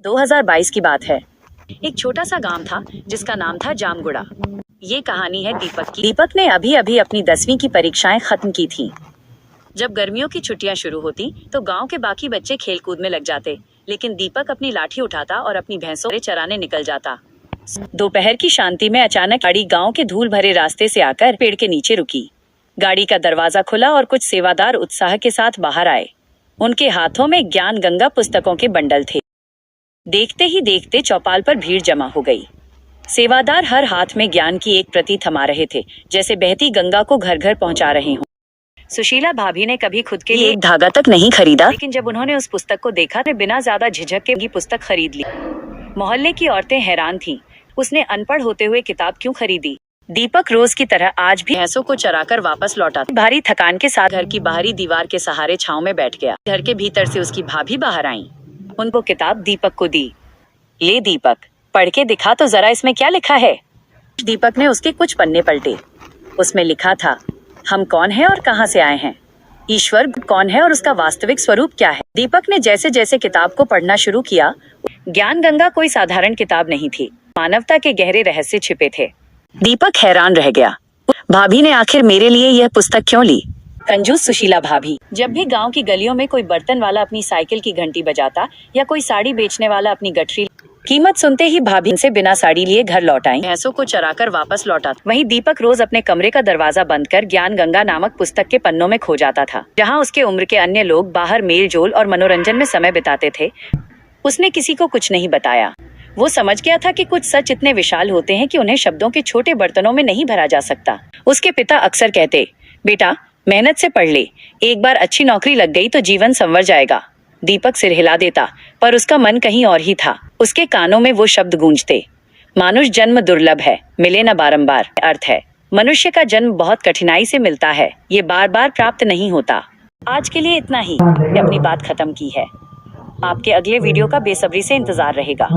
2022 की बात है। एक छोटा सा गांव था जिसका नाम था जामगुड़ा। ये कहानी है दीपक की। दीपक ने अभी अभी अपनी 10वीं की परीक्षाएं खत्म की थी। जब गर्मियों की छुट्टियां शुरू होती तो गांव के बाकी बच्चे खेलकूद में लग जाते, लेकिन दीपक अपनी लाठी उठाता और अपनी भैंसों चराने निकल जाता। दोपहर की शांति में अचानक गाड़ी गांव के धूल भरे रास्ते से आकर पेड़ के नीचे रुकी। गाड़ी का दरवाजा खुला और कुछ सेवादार उत्साह के साथ बाहर आए। उनके हाथों में ज्ञान गंगा पुस्तकों के बंडल थे। देखते ही देखते चौपाल पर भीड़ जमा हो गई। सेवादार हर हाथ में ज्ञान की एक प्रति थमा रहे थे, जैसे बहती गंगा को घर घर पहुंचा रहे हों। सुशीला भाभी ने कभी खुद के लिए एक धागा तक नहीं खरीदा, लेकिन जब उन्होंने उस पुस्तक को देखा तो बिना ज्यादा झिझक के ही पुस्तक खरीद ली। मोहल्ले की औरतें हैरान थीं। उसने अनपढ़ होते हुए किताब क्यों खरीदी? दीपक रोज की तरह आज भी भैंसों को चराकर वापस लौटा। भारी थकान के साथ घर की बाहरी दीवार के सहारे छांव में बैठ गया। घर के भीतर से उसकी भाभी बाहर आईं। उनको किताब दीपक को दी। ले दीपक, पढ़ के दिखा तो जरा, इसमें क्या लिखा है? दीपक ने उसके कुछ पन्ने पलटे। उसमें लिखा था, हम कौन हैं और कहां से आए हैं, ईश्वर कौन है और उसका वास्तविक स्वरूप क्या है। दीपक ने जैसे जैसे किताब को पढ़ना शुरू किया, ज्ञान गंगा कोई साधारण किताब नहीं थी। मानवता के गहरे रहस्य छिपे थे। दीपक हैरान रह गया। भाभी ने आखिर मेरे लिए यह पुस्तक क्यों ली? कंजूस सुशीला भाभी। जब भी गांव की गलियों में कोई बर्तन वाला अपनी साइकिल की घंटी बजाता या कोई साड़ी बेचने वाला अपनी गठरी, कीमत सुनते ही भाभी से बिना साड़ी लिए घर लौट आई, भैंसों को चराकर वापस लौटा। वहीं दीपक रोज अपने कमरे का दरवाजा बंद कर ज्ञान गंगा नामक पुस्तक के पन्नों में खो जाता था। जहां उसके उम्र के अन्य लोग बाहर मेल जोल और मनोरंजन में समय बिताते थे, उसने किसी को कुछ नहीं बताया। वो समझ गया था कि कुछ सच इतने विशाल होते हैं कि उन्हें शब्दों के छोटे बर्तनों में नहीं भरा जा सकता। उसके पिता अक्सर कहते, बेटा मेहनत से पढ़ ले, एक बार अच्छी नौकरी लग गई तो जीवन संवर जाएगा। दीपक सिर हिला देता, पर उसका मन कहीं और ही था। उसके कानों में वो शब्द गूंजते, मानुष जन्म दुर्लभ है, मिले न बारंबार। अर्थ है, मनुष्य का जन्म बहुत कठिनाई से मिलता है, ये बार बार प्राप्त नहीं होता। आज के लिए इतना ही। अपनी बात खत्म की है। आपके अगले वीडियो का बेसब्री से इंतजार रहेगा।